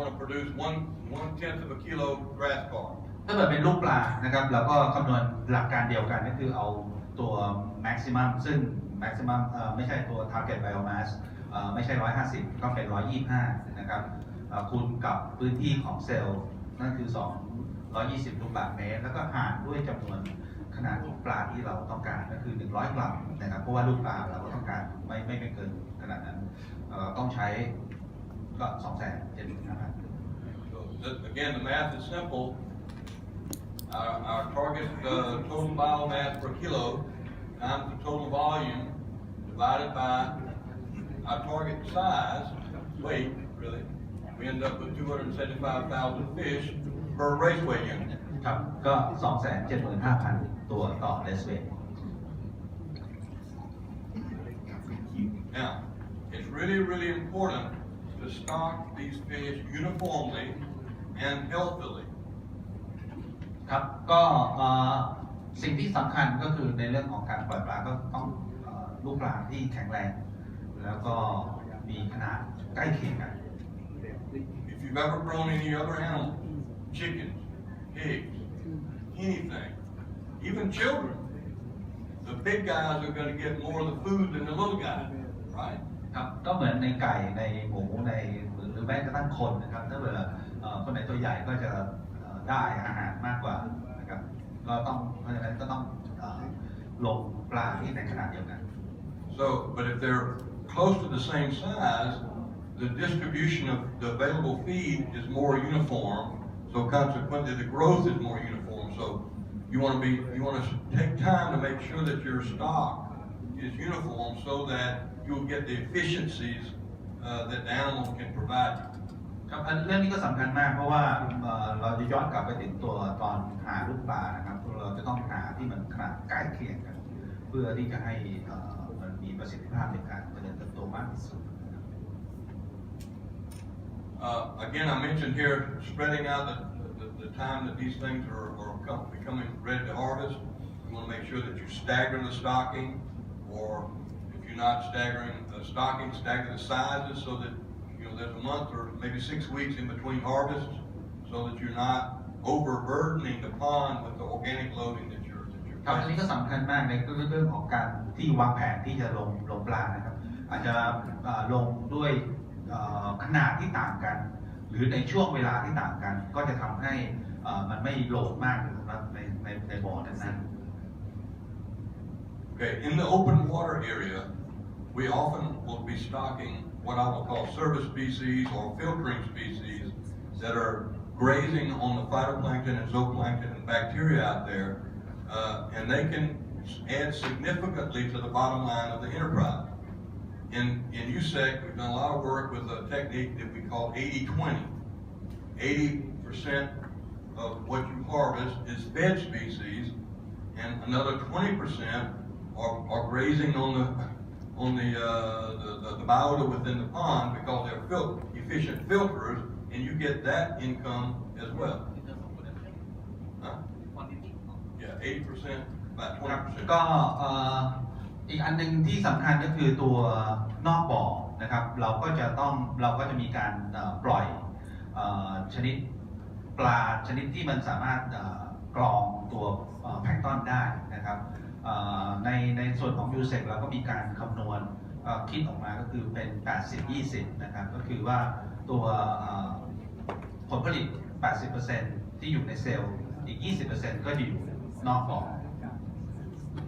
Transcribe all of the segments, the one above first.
want to produce one tenth of a kilo grass carp. ถ้าเกิดเป็นลูกปลานะครับเราก็คำนวณหลักการเดียวกันก็คือเอาตัว maximum ซึ่ง maximum ไม่ใช่ตัว target biomass ไม่ใช่150ก็เป็น125นะครับคูณกับพื้นที่ของเซลล์นั่นคือ220ลูกบาศก์เมตรแล้วก็หารด้วยจำนวนขนาดของปลาที่เราต้องการก็คือ100 กรัมนะครับเพราะว่าลูกปลาเราก็ต้องการไม่เกินขนาดนั้นต้องใช้ก็275,000 So again, the math is simple. Our target total biomass per kilo times the total volume divided by our target size, weight, really. We end up with 275,000 fish per raceway unit. ครับก็ 275,000 ตัวต่อ raceway. Now, it's really important to stock these fish uniformly and healthily. ครับก็สิ่งที่สำคัญก็คือในเรื่องของการปล่อยปลาก็ต้องลูกปลาที่แข็งแรงแล้วก็มีขนาดใกล้เคียงกัน If you've ever grown any other animal, chickens, pigs, anything, even children, the big guys are going to get more of the food than the little guys, right? ครับก็เหมือนในไก่ในหมูในหรือแม้กระทั่งคนนะครับถ้าเกิดคนไหนตัวใหญ่ก็จะได้อาหารมากกว่านะครับก็ต้องเพราะฉะนั้นก็ต้องลงปลาที่ในขนาดเดียวกัน So, but if they're close to the same size, the distribution of the available feed is more uniform. So consequently, the growth is more uniform. So you want to take time to make sure that your stock is uniform, so that you'll get the efficiencies that the animal can provide you. ครับเรื่องนี้ก็สำคัญมากเพราะว่าเราจะย้อนกลับไปถึงตัวตอนหาลูกปลานะครับเราจะต้องหาที่มันขนาดใกล้เคียงกันเพื่อที่จะให้มันมีประสิทธิภาพในการเจริญเติบโตมากที่สุด Again, I mentioned here spreading out the time that these things are becoming ready to harvest. You want to make sure that you stagger the stocking, or if you're not staggering the stocking, stagger the sizes so that there's a month or maybe 6 weeks in between harvests, so that you're not overburdening the pond with the organic loading that you're ครับอันนี้ก็สำคัญมากในเรื่องของการที่วางแผนที่จะลงปลานะครับอาจจะลงด้วยขนาดที่ต่างกันหรือในช่วงเวลาที่ต่างกันก็จะทำให้มันไม่โหลดมากนะครับในบ่อนั้น Okay, in the open water area, we often will be stocking what I will call service species or filtering species that are grazing on the phytoplankton and zooplankton and bacteria out there, and they can add significantly to the bottom line of the enterprise. In USSEC, we've done a lot of work with a technique that we call 80-20. 80% of what you harvest is fed species, and another 20% are grazing on the biota within the pond because they're efficient filters, and you get that income as well. Huh? Yeah, 80%, about 20%. ก็อีกอันหนึ่งที่สำคัญก็คือตัวนอกบ่อนะครับเราก็จะมีการปล่อยชนิดปลาชนิดที่มันสามารถกรองตัวแพลงก์ตอนได้นะครับในส่วนของ USSEC เราก็มีการคำนวณคิดออกมาก็คือเป็น 80-20 นะครับก็คือว่าตัวผลผลิต 80% ที่อยู่ในเซลล์อีก 20% ก็จะอยู่นอกบ่อ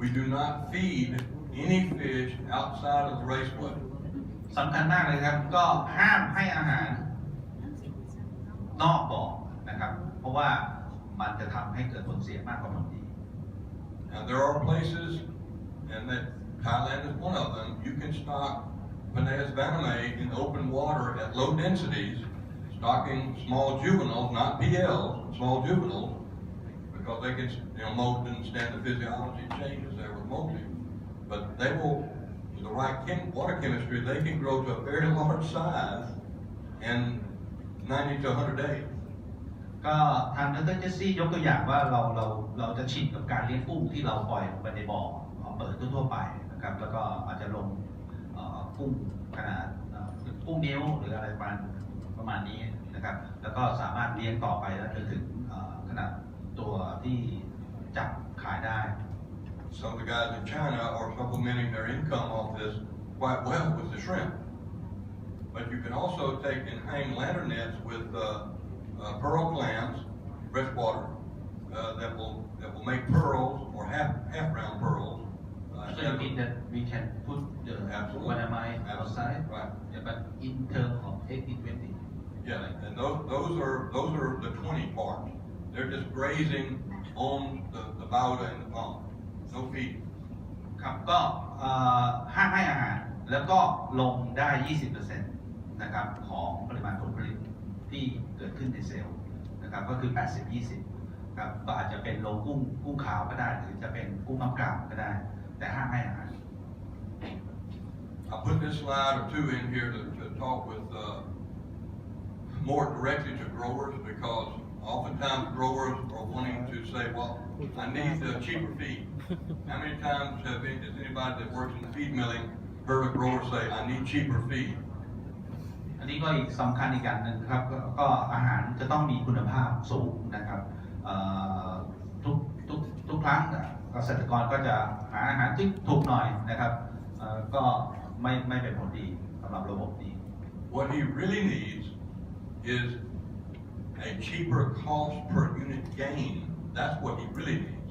We do not feed any fish outside of the raceway. สำคัญมากเลยครับก็ห้ามให้อาหารนอกบ่อนะครับเพราะว่ามันจะทำให้เกิดผลเสียมากกว่าผลดี Now there are places, and that Thailand is one of them. You can stock Paneas vaname in open water at low densities, stocking small juveniles, not PLs, small juveniles, because they can, molt and stand the physiology changes there with molting. But they will, with the right water chemistry, they can grow to a very large size in 90 to 100 days. ก็ทางดร. เจสซี่ยกตัวอย่างว่าเราจะชินกับการเลี้ยงกุ้งที่เราปล่อยลงไปในบ่อเปิดทั่วไปนะครับแล้วก็อาจจะลงกุ้งขนาดกุ้งนิ้วหรืออะไรประมาณนี้นะ นะครับแล้วก็สามารถเลี้ยงต่อไปแล้วจนถึงขนาดตัวที่จับขายได้ Some of the guys in China are supplementing their income off this quite well with the shrimp. But you can also take and hang lantern nets with pearl clams, freshwater, that will make pearls or half round pearls. So you mean that we can put the banamai outside, right? Yeah, but in terms of 80-20. Yeah, and those are the 20 parts. They're just grazing on the bowder in the pond. No feed. ครับก็ห้ามให้อาหารแล้วก็ลงได้ 20% นะครับของปริมาณผลผลิตที่เกิดขึ้นในเซลล์นะครับก็คือ 80-20 ครับก็อาจจะเป็นโลกุ้งขาวก็ได้หรือจะเป็นกุ้งน้ำกรามก็ได้แต่ห้ามให้อาหาร I put this slide or two in here to talk with more directly to growers because oftentimes growers are wanting to say, well, I need cheaper feed. How many times has anybody that works in feed milling heard a grower say, I need cheaper feed? อันนี้ก็อีกสำคัญอีกอย่างหนึ่งครับก็อาหารจะต้องมีคุณภาพสูงนะครับทุกครั้งเกษตรกรก็จะหาอาหารที่ถูกหน่อยนะครับก็ไม่เป็นผลดีสำหรับระบบนี้ What he really needs is a cheaper cost per unit gain. That's what he really needs.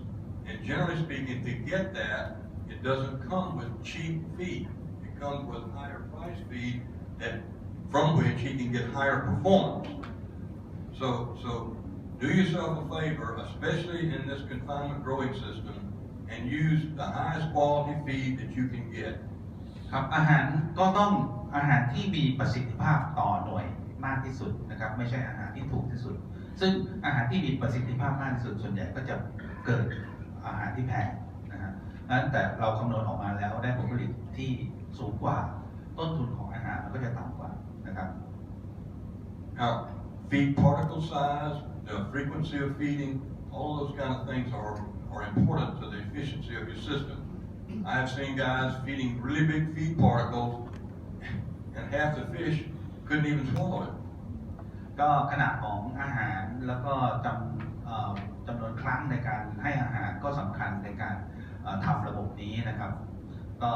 And generally speaking, to get that, it doesn't come with cheap feed. It comes with higher price feed from which he can get higher performance. So do yourself a favor, especially in this confinement growing system, and use the highest quality feed that you can get. ครับอาหารก็ต้องอาหารที่มีประสิทธิภาพต่อหน่วยมากที่สุดนะครับไม่ใช่อาหารที่ถูกที่สุดซึ่งอาหารที่มีประสิทธิภาพมากที่สุดส่วนใหญ่ก็จะเกิดอาหารที่แพงนะฮะนั้นแต่เราคำนวณออกมาแล้วได้ผลผลิตที่สูงกว่าต้นทุนของอาหารมันก็จะต่ำกว่านะครับ Now, feed particle size, the frequency of feeding, all those kind of things are important to the efficiency of your system. I have seen guys feeding really big feed particles and half the fish couldn't even swallow it. ก็ขนาดของอาหารแล้วก็จำนวนครั้งในการให้อาหารก็สำคัญในการทำระบบนี้นะครับก็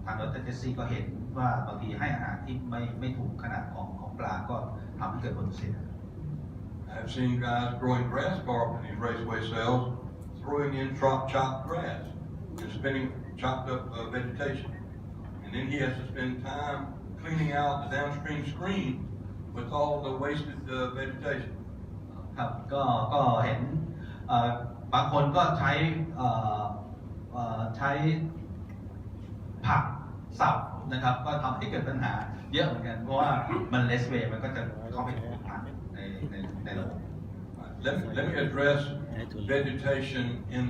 ทางดร.เจสซี่ก็เห็นว่าบางทีให้อาหารที่ไม่ถูกขนาดของปลาก็ทำให้เกิดผลเสีย I've seen guys growing grass carp in these raceway cells, throwing in chopped grass and spinning chopped up vegetation. And then he has to spend time cleaning out the downstream screen with all the wasted vegetation. ครับก็เห็นบางคนก็ใช้ผักสับนะครับก็ทำให้เกิดปัญหาเยอะเหมือนกันเพราะว่ามันเลสเวย์มันก็จะเข้าไปถูกพันในระบบ Let me address vegetation in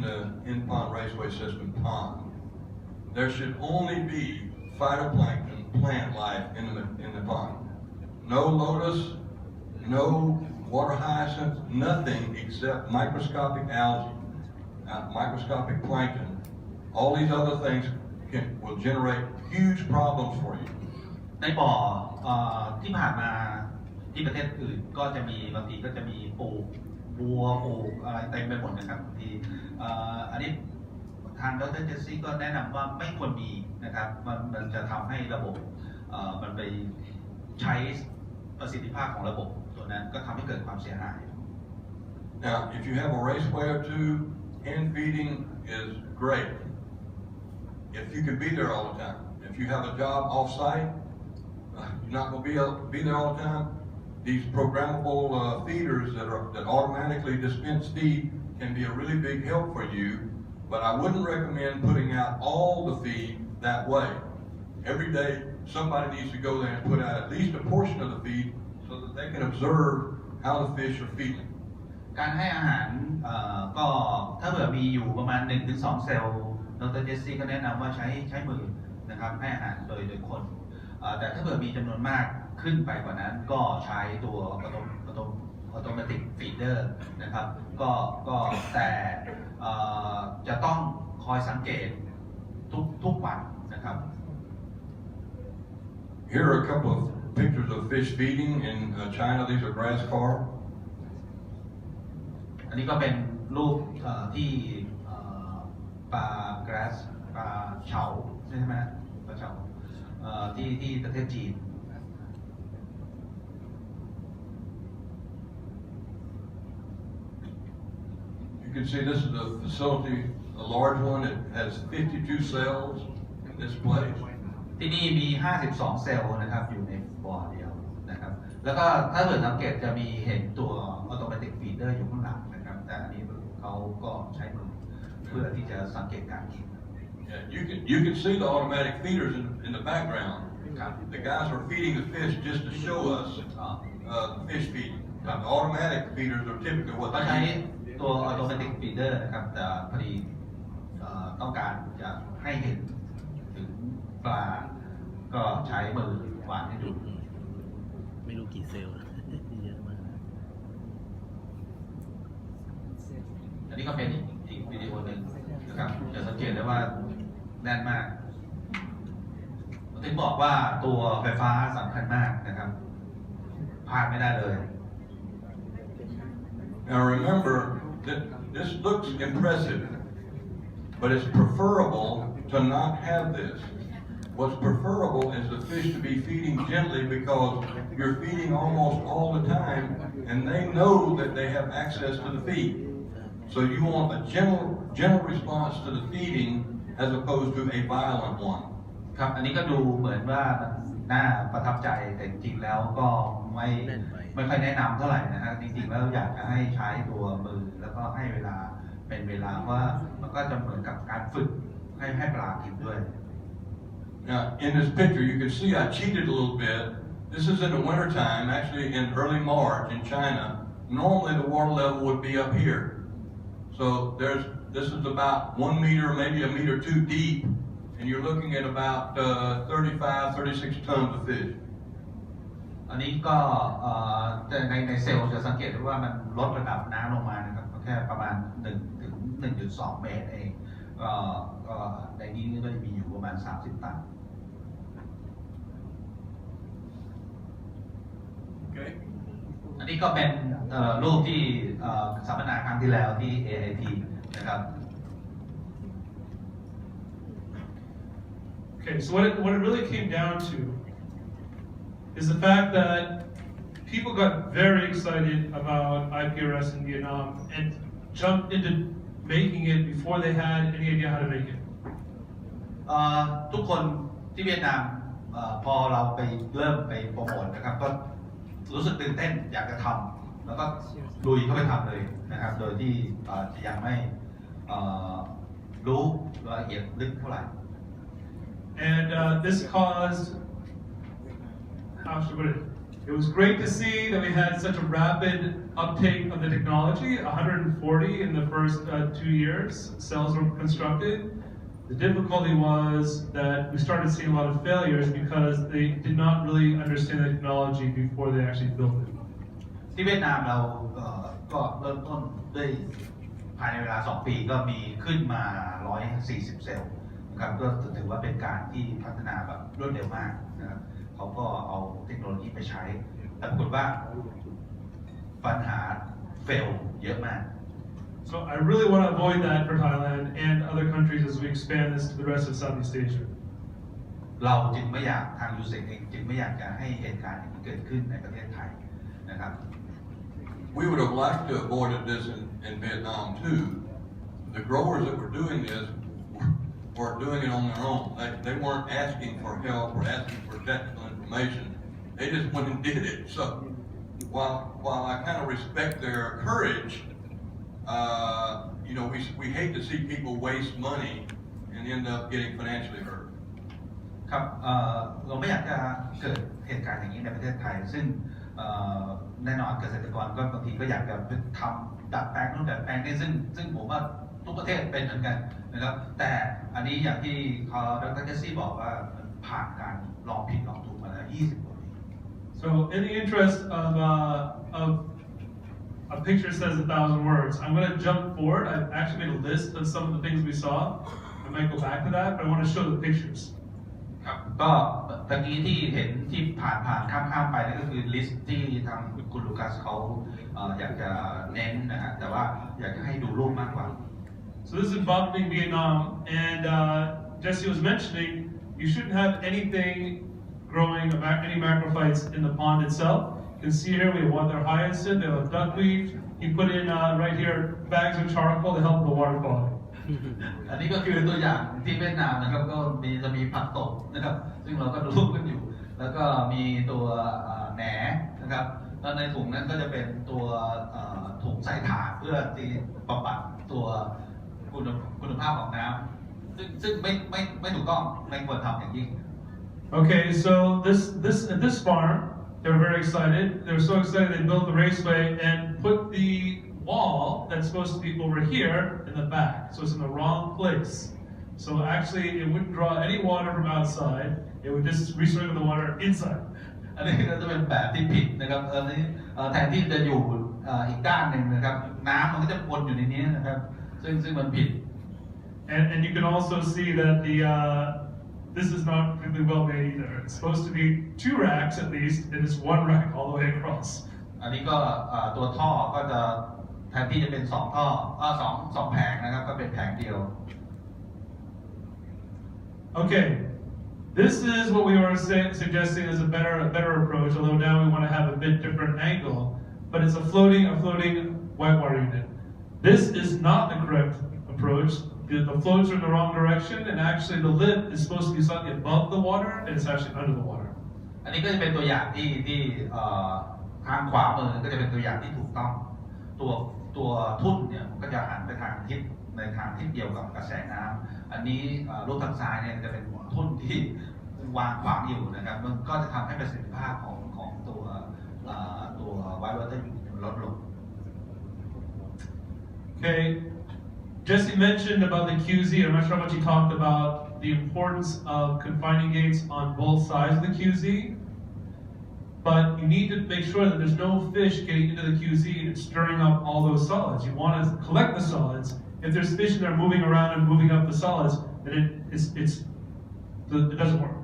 the In Pond Raceway System pond. There should only be phytoplankton plant life in the pond. No lotus, no water hyacinth, nothing except microscopic algae, microscopic plankton. All these other things will generate huge problems for you. ในบ่อที่ผ่านมาที่ประเทศอื่นก็จะมีบางทีก็จะมีปลูกบัวปลูกอะไรเต็มไปหมดนะครับบางทีอันนี้ทางดร.เจสซี่ก็แนะนำว่าไม่ควรมีนะครับมันจะทำให้ระบบมันไปใช้ประสิทธิภาพของระบบตัวนั้นก็ทำให้เกิดความเสียหาย Now, if you have a raceway or two, hand feeding is great. If you can be there all the time. If you have a job off-site, you're not going to be there all the time. These programmable feeders that automatically dispense feed can be a really big help for you, but I wouldn't recommend putting out all the feed that way. Every day, somebody needs to go there and put out at least a portion of the feed so that they can observe how the fish are feeding. การให้อาหารก็ถ้าเผื่อมีอยู่ประมาณ 1-2 เซลล์ดร.เจสซี่ก็แนะนำว่าใช้มือนะครับให้อาหารโดยคนแต่ถ้าเผื่อมีจำนวนมากขึ้นไปกว่านั้นก็ใช้ตัวออโตเมติกฟีเดอร์นะครับก็แต่จะต้องคอยสังเกตทุกวันนะครับ Here are a couple of pictures of fish feeding in China. These are grass carp. อันนี้ก็เป็นรูปที่ปลา grass ปลาเฉาใช่ไหมปลาเฉาที่ประเทศจีน You can see this is a facility, a large one. It has 52 cells in this place. ที่นี่มี 52 เซลล์นะครับอยู่ในบ่อเดียวนะครับแล้วก็ถ้าเกิดสังเกตจะมีเห็นตัว automatic feeder อยู่ข้างหลังนะครับแต่อันนี้เขาก็ใช้มือเพื่อที่จะสังเกตการกิน You can see the automatic feeders in the background. The guys are feeding the fish just to show us fish feeding. The automatic feeders are typically what เขา they ใช้ use. ตัว automatic feeder นะครับแต่พอดีต้องการจะให้เห็นถึงปลาก็ใช้มือหวานให้ดู ไม่รู้กี่เซลล์ เยอะมาก อันนี้ก็เป็นอีกวิดีโอหนึ่งนะครับจะสังเกตได้ว่าแน่นมากผมถึงบอกว่าตัวไฟฟ้าสำคัญมากนะครับพลาดไม่ได้เลย Now remember that this looks impressive, but it's preferable to not have this. What's preferable is the fish to be feeding gently because you're feeding almost all the time and they know that they have access to the feed. So you want a gentle response to the feeding as opposed to a violent one. ครับอันนี้ก็ดูเหมือนว่ามันน่าประทับใจแต่จริงๆแล้วก็ไม่ค่อยแนะนำเท่าไหร่นะฮะจริงๆแล้วอยากจะให้ใช้ตัวมือแล้วก็ให้เวลาเป็นเวลาว่ามันก็จะเหมือนกับการฝึกให้ปลากินด้วย Now in this picture you can see I cheated a little bit. This is in the winter time, actually in early March in China. Normally the water level would be up here. So this is about 1 meter, maybe a meter too deep, and you're looking at about 35, 36 tons of fish. อันนี้ก็ในเซลล์จะสังเกตได้ว่ามันลดระดับน้ำลงมานะครับแค่ประมาณ1 ถึง 1.2 เมตรเองก็ในนี้ก็จะมีอยู่ประมาณ30 ตัน Okay. อันนี้ก็เป็นรูปที่สัมมนาครั้งที่แล้วที่ AIT นะครับ Okay, so what it really came down to is the fact that people got very excited about IPRS in Vietnam and jumped into making it before they had any idea how to make it. ทุกคนที่เวียดนามพอเราไปเริ่มไปโปรโมทนะครับก็รู้สึกตื่นเต้นอยากจะทำแล้วก็ลุยเข้าไปทำเลยนะครับโดยที่จะยังไม่รู้รายละเอียดลึกเท่าไหร่ And this caused, how should I put it? It was great to see that we had such a rapid uptake of the technology, 140 in the first 2 years cells were constructed. The difficulty was that we started seeing a lot of failures because they did not really understand the technology before they actually built it. ที่เวียดนามเราก็เริ่มต้นด้วยภายในเวลา2 ปีก็มีขึ้นมา140 เซลล์นะครับก็ถือว่าเป็นการที่พัฒนาแบบรวดเร็วมากนะครับเขาก็เอาเทคโนโลยีไปใช้แต่ปรากฏว่าปัญหาเฟลเยอะมาก So I really want to avoid that for Thailand and other countries as we expand this to the rest of Southeast Asia. เราจึงไม่อยากทาง USSEC เองจึงไม่อยากจะให้เหตุการณ์อย่างนี้เกิดขึ้นในประเทศไทยนะครับ We would have liked to have avoided this in Vietnam too. The growers that were doing this were doing it on their own. They weren't asking for help or asking for technical information. They just went and did it. So while I kind of respect their courage, we hate to see people waste money and end up getting financially hurt. ครับเราไม่อยากจะเกิดเหตุการณ์อย่างนี้ในประเทศไทยซึ่งแน่นอนเกษตรกรก็บางทีก็อยากจะทำดัดแปลงนู่นดัดแปลงนี่ซึ่งผมว่าทุกประเทศเป็นเหมือนกันนะครับแต่อันนี้อย่างที่ดร.เจสซี่บอกว่ามันผ่านการลองผิดลองถูกมาแล้ว20 กว่าปี So in the interest of a picture says 1,000 words, I'm going to jump forward. I've actually made a list of some of the things we saw. I might go back to that, but I want to show the pictures. ครับ ก็ตะกี้ที่เห็นที่ผ่านข้ามไปนั่นก็คือลิสต์ที่ทางคุณลูคัสเขาอยากจะเน้นนะฮะแต่ว่าอยากจะให้ดูรูปมากกว่า So this is Bottoming Vietnam, and Jesse was mentioning you shouldn't have anything growing, any macrophytes in the pond itself. You can see here we have water hyacinth, they have duckweed. He put in right here bags of charcoal to help the water quality. อันนี้ก็คือตัวอย่างที่เวียดนามนะครับก็จะมีผักตบนะครับซึ่งเราก็ดูรูปกันอยู่แล้วก็มีตัวแหนนะครับแล้วในถุงนั้นก็จะเป็นตัวถุงใส่ถ่านเพื่อที่บำบัดตัวคุณภาพของน้ำซึ่งไม่ถูกต้องไม่ควรทำอย่างยิ่ง Okay, so this farm, they were very excited. They were so excited they built the raceway and put the wall that's supposed to be over here in the back. So it's in the wrong place. So actually it wouldn't draw any water from outside. It would just recirculate the water inside. อันนี้ก็จะเป็นแบบที่ผิดนะครับอันนี้แทนที่จะอยู่อีกด้านหนึ่งนะครับน้ำมันก็จะวนอยู่ในนี้นะครับซึ่งมันผิด And you can also see that this is not particularly well made either. It's supposed to be 2 racks at least, and it's 1 rack all the way across. อันนี้ก็ตัวท่อก็จะแทนที่จะเป็น2ท่อสองแผงนะครับก็เป็นแผงเดียว Okay, this is what we were suggesting as a better approach. Although now we want to have a bit different angle, but it's a floating whitewater unit. This is not the correct approach. The floats are in the wrong direction, and actually the lid is supposed to be slightly above the water, and it's actually under the water. อันนี้ก็จะเป็นตัวอย่างที่ทางขวามือก็จะเป็นตัวอย่างที่ถูกต้องตัวทุ่นเนี่ยก็จะหันไปทางทิศในทางทิศเดียวกับกระแสน้ำอันนี้รูปทางซ้ายเนี่ยจะเป็นทุ่นที่วางขวางอยู่นะครับมันก็จะทำให้ประสิทธิภาพของตัวไวท์วอเตอร์ยูนิตลดลง Okay, Jesse mentioned about the QZ. I'm not sure how much he talked about the importance of confining gates on both sides of the QZ. But you need to make sure that there's no fish getting into the QZ and stirring up all those solids. You want to collect the solids. If there's fish that are moving around and moving up the solids, then it doesn't work.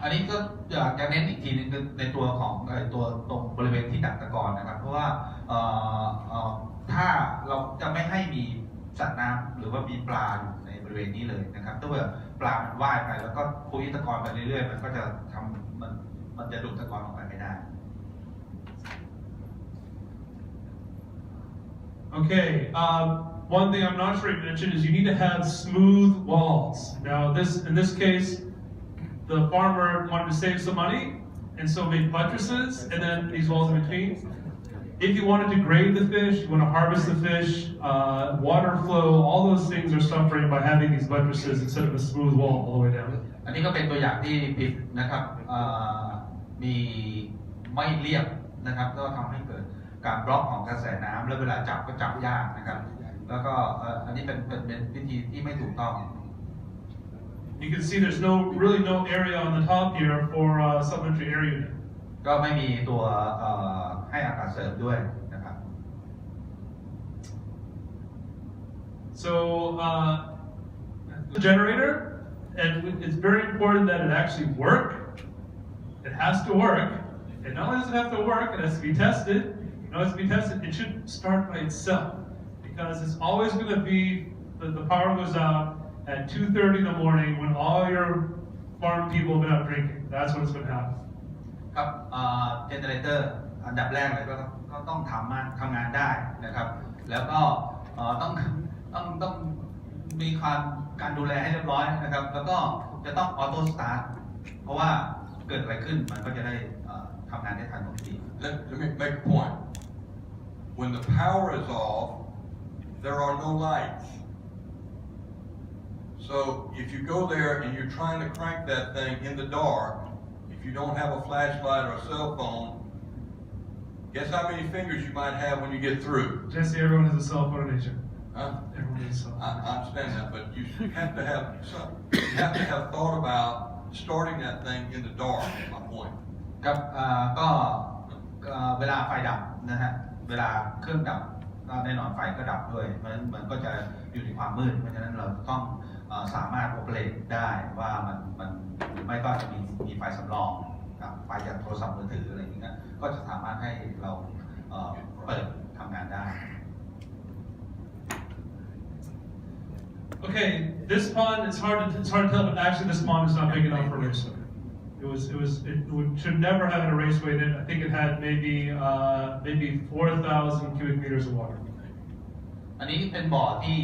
อันนี้ก็อยากจะเน้นอีกทีนึงในตัวของตัวตรงบริเวณที่ดักตะกอนนะครับเพราะว่าถ้าเราจะไม่ให้มีสัตว์น้ำหรือว่ามีปลาอยู่ในบริเวณนี้เลยนะครับถ้าเกิดปลามันว่ายไปแล้วก็คุยตะกอนไปเรื่อยๆมันก็จะทำมันจะดูดตะกอนออกไปไม่ได้ Okay, one thing I'm not sure you mentioned is you need to have smooth walls. Now, in this case, the farmer wanted to save some money, and so made buttresses, and then these walls in between. If you wanted to grade the fish, you want to harvest the fish, water flow, all those things are suffering by having these buttresses instead of a smooth wall all the way down. อันนี้ก็เป็นตัวอย่างที่ผิดนะครับมีไม่เรียบนะครับก็ทำให้เกิดการบล็อกของกระแสน้ำแล้วเวลาจับก็จับยากนะครับแล้วก็อันนี้เป็นวิธีที่ไม่ถูกต้อง You can see there's really no area on the top here for supplementary air unit. ก็ไม่มีตัวให้อากาศเสริมด้วยนะครับ So the generator, and it's very important that it actually work. It has to work. And not only does it have to work, it has to be tested. It should start by itself because it's always going to be the power goes out at 2:30 in the morning when all your farm people have been out drinking. That's when it's going to happen. ครับเจเนเรเตอร์อันดับแรกเลยก็ต้องทำงานได้นะครับแล้วก็ต้องมีการดูแลให้เรียบร้อยนะครับแล้วก็จะต้องออโต้สตาร์ทเพราะว่าเกิดอะไรขึ้นมันก็จะได้ทำงานได้ทันที Let me make a point. When the power is off, there are no lights. So if you go there and you're trying to crank that thing in the dark, if you don't have a flashlight or a cell phone, guess how many fingers you might have when you get through? Jesse, everyone has a cell phone in Asia. Huh? Everyone has a cell phone. I understand that, but you have to have thought about starting that thing in the dark. Is my point. ครับก็เวลาไฟดับนะฮะเวลาเครื่องดับแน่นอนไฟก็ดับด้วยเพราะฉะนั้นมันก็จะอยู่ในความมืดเพราะฉะนั้นเราต้อง สามารถโอเปเรตได้ว่ามันหรือไม่ก็จะมีไฟสำรองกับไฟจากโทรศัพท์มือถืออะไรอย่างเงี้ยก็จะสามารถให้เราเปิดทำงานได้ Okay, this pond, it's hard to tell, but actually this pond is not big enough for raceway. It should never have had a raceway in it. I think it had maybe 4,000 cubic meters of water. อันนี้เป็นบ่อที่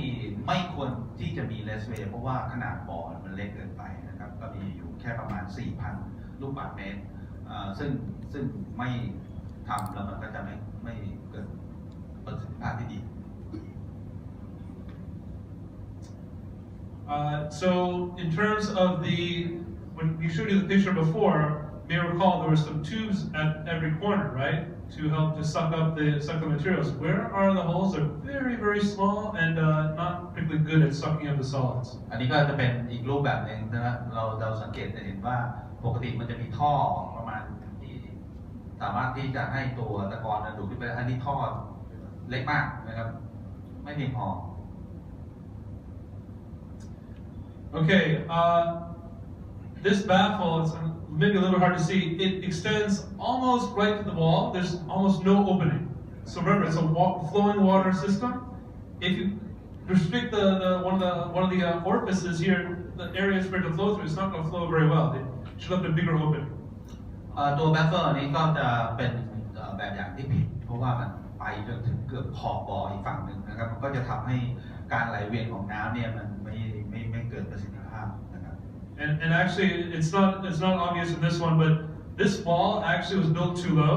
ไม่ควรที่จะมีเรสเวย์เพราะว่าขนาดบ่อมันเล็กเกินไปนะครับก็มีอยู่แค่ประมาณ 4,000 ลูกบาศก์เมตรซึ่งไม่ทำแล้วมันก็จะไม่เกิดประสิทธิภาพที่ดี So in terms of when we showed you the picture before, you may recall there were some tubes at every corner, right, to help to suck the materials. Where are the holes? They're very, very small and not particularly good at sucking up the solids. อันนี้ก็จะเป็นอีกรูปแบบหนึ่งนะเราสังเกตจะเห็นว่าปกติมันจะมีท่อประมาณที่สามารถที่จะให้ตัวตะกอนดูดขึ้นไปอันนี้ท่อเล็กมากนะครับไม่เพียงพอ Okay, this baffle is maybe a little hard to see. It extends almost right to the wall. There's almost no opening. So remember, it's a flowing water system. If you restrict one of the orifices here, the areas for it to flow through, it's not going to flow very well. It should have a bigger opening. ตัวแบฟเฟอร์นี้ก็จะเป็นแบบอย่างที่ผิดเพราะว่ามันไปจนถึงเกือบขอบบ่ออีกฝั่งหนึ่งนะครับมันก็จะทำให้การไหลเวียนของน้ำเนี่ยมันไม่เกิดประสิทธิภาพนะครับ And actually, it's not obvious in this one, but this wall actually was built too low.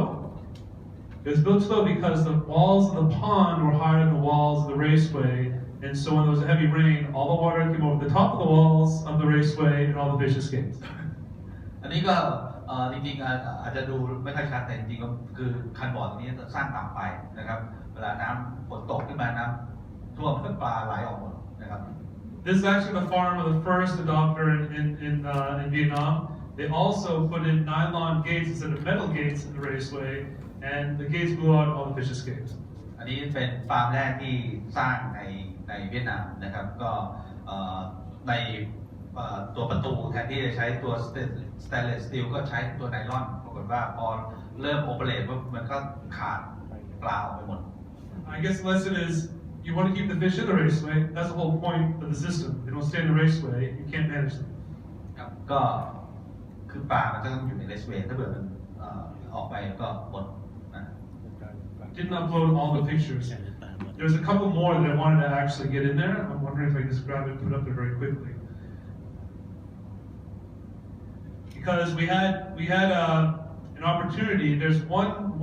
It was built too low because the walls of the pond were higher than the walls of the raceway, and so when there was a heavy rain, all the water came over the top of the walls of the raceway, and all the fish escaped. อันนี้ก็จริงๆอาจจะดูไม่ค่อยชัดแต่จริงๆก็คือคันบ่อตรงนี้สร้างต่ำไปนะครับเวลาน้ำฝนตกขึ้นมาน้ำท่วมปลาไหลออกหมดนะครับ This is actually the farm of the first adopter in Vietnam. They also put in nylon gates instead of metal gates in the raceway, and the gates blew out, all the fish escaped. อันนี้เป็นฟาร์มแรกที่สร้างในเวียดนามนะครับก็ในตัวประตูแทนที่จะใช้ตัวสแตนเลสสตีลก็ใช้ตัวไนลอนปรากฏว่าพอเริ่มโอเปเรตมันก็ขาดปลาออกไปหมด I guess the lesson is you want to keep the fish in the raceway. That's the whole point of the system. They don't stay in the raceway. You can't manage them. ครับก็คือปลามันจะต้องอยู่ในเรสเวย์ถ้าเกิดมันออกไปก็หมดนะ Didn't upload all the pictures. There's a couple more that I wanted to actually get in there. I'm wondering if I can just grab it and put it up there very quickly. Because we had an opportunity. There's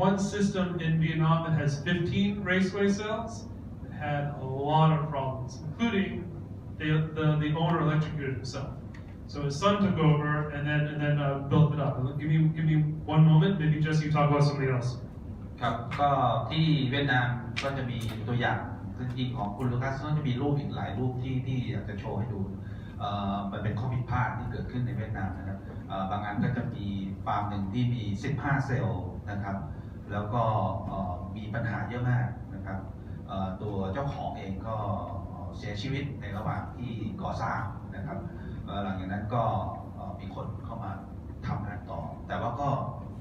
one system in Vietnam that has 15 raceway cells that had a lot of problems, including the owner electrocuted himself. So his son took over and then built it up. Give me one moment. Maybe Jesse, you talk about something else. ครับก็ที่เวียดนามก็จะมีตัวอย่างจริงๆของคุณลูคัสก็จะมีรูปอีกหลายรูปที่อยากจะโชว์ให้ดูมันเป็นข้อผิดพลาดที่เกิดขึ้นในเวียดนามนะครับบางอันก็จะมีฟาร์มหนึ่งที่มี15เซลล์นะครับแล้วก็มีปัญหาเยอะมากนะครับตัวเจ้าของเองก็เสียชีวิตในระหว่างที่ก่อสร้างนะครับหลังจากนั้นก็มีคนเข้ามาทำงานต่อแต่ว่าก็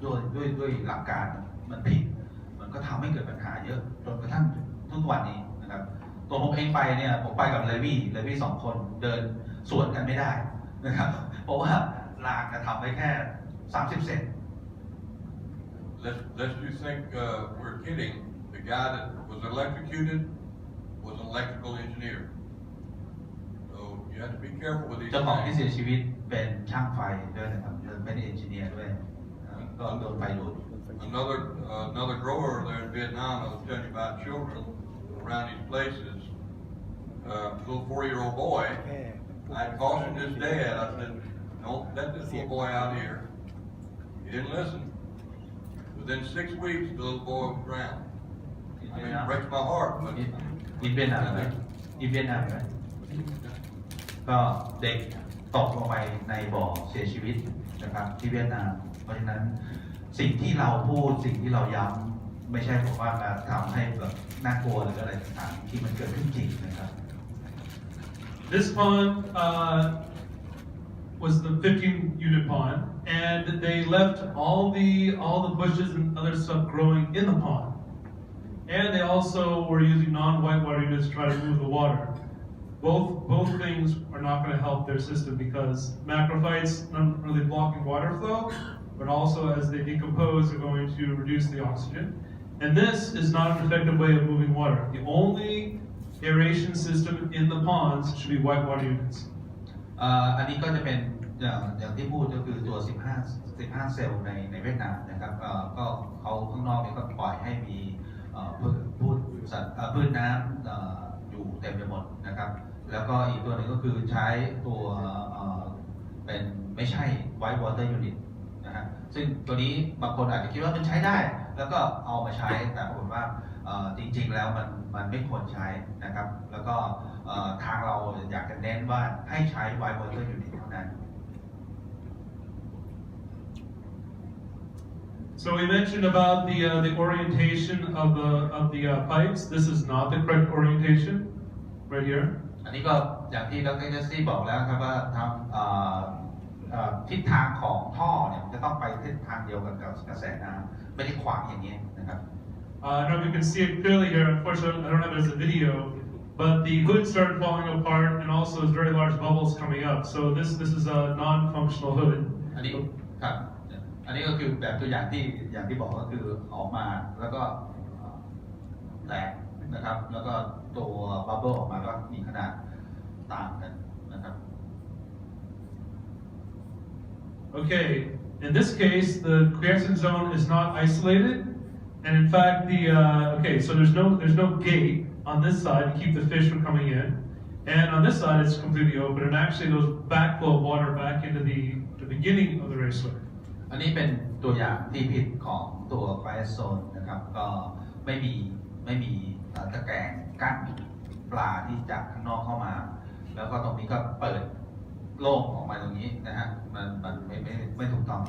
ด้วยหลักการมันผิดมันก็ทำให้เกิดปัญหาเยอะจนกระทั่งทุกวันนี้นะครับตัวผมเองไปเนี่ยผมไปกับเลวี่2 คนเดินสวนกันไม่ได้นะครับเพราะว่ารางจะทำไว้แค่30 เซน Lest you think we're kidding, the guy that was electrocuted was an electrical engineer. So you have to be careful with these เจ้าของที่ things. เสียชีวิตเป็นช่างไฟด้วยนะครับเป็นเอนจิเนียร์ด้วยก็โดนไฟดูด Another grower there in Vietnam, I was telling you about children around these places. Little 4-year-old boy, I cautioned his dad. I said, "Don't let this little boy out here." He didn't listen. Within 6 weeks, the little boy was drowned. I mean, it breaks my heart, but อินเวียดนามก็เด็กตกลงไปในบ่อเสียชีวิตนะครับที่เวียดนามเพราะฉะนั้นสิ่งที่เราพูดสิ่งที่เราย้ำไม่ใช่บอกว่าการทำให้แบบน่ากลัวหรืออะไรต่างๆที่มันเกิดขึ้นจริงนะครับ This pond was the 15-unit pond, and they left all the bushes and other stuff growing in the pond. And they also were using non-whitewater units to try to move the water. Both things are not going to help their system because macrophytes not really blocking water flow, but also as they decompose, they're going to reduce the oxygen. And this is not an effective way of moving water. The only aeration system in the ponds should be whitewater units. อันนี้ก็จะเป็นอย่างที่พูดก็คือตัว 15 เซลล์ในเวียดนามนะครับก็เขาข้างนอกเนี่ยก็ปล่อยให้มีพืชน้ำอยู่เต็มไปหมดนะครับแล้วก็อีกตัวหนึ่งก็คือใช้ตัวเป็นไม่ใช่ white water unit นะฮะซึ่งตัวนี้บางคนอาจจะคิดว่ามันใช้ได้แล้วก็เอามาใช้แต่ปรากฏว่าจริงๆแล้วมันไม่ควรใช้นะครับแล้วก็ทางเราอยากจะเน้นว่าให้ใช้ white water unit เท่านั้น So we mentioned about the orientation of the pipes. This is not the correct orientation, right here. อันนี้ก็อย่างที่ดร.เจสซี่บอกแล้วครับว่าทางทิศทางของท่อเนี่ยจะต้องไปทิศทางเดียวกันกับกระแสน้ำไม่ได้ขวางอย่างนี้นะครับ I don't know if you can see it clearly here. Unfortunately, I don't have it as a video, but the hood started falling apart, and also there's very large bubbles coming up. So this is a non-functional hood. อันนี้ครับอันนี้ก็คือแบบตัวอย่างที่บอกก็คือออกมาแล้วก็แตกนะครับแล้วก็ตัวบับเบิ้ลออกมาก็มีขนาดต่างกันนะครับ Okay, in this case, the quiescent zone is not isolated, and in fact, okay, so there's no gate on this side to keep the fish from coming in, and on this side it's completely open, and actually those backflow of water back into the beginning of the raceway. อันนี้เป็นตัวอย่างที่ผิดของตัว quiet zone นะครับก็ไม่มีตะแกรงกั้นปลาที่จากข้างนอกเข้ามาแล้วก็ตรงนี้ก็เปิดโล่งออกมาตรงนี้นะฮะมันไม่ถูกต้อง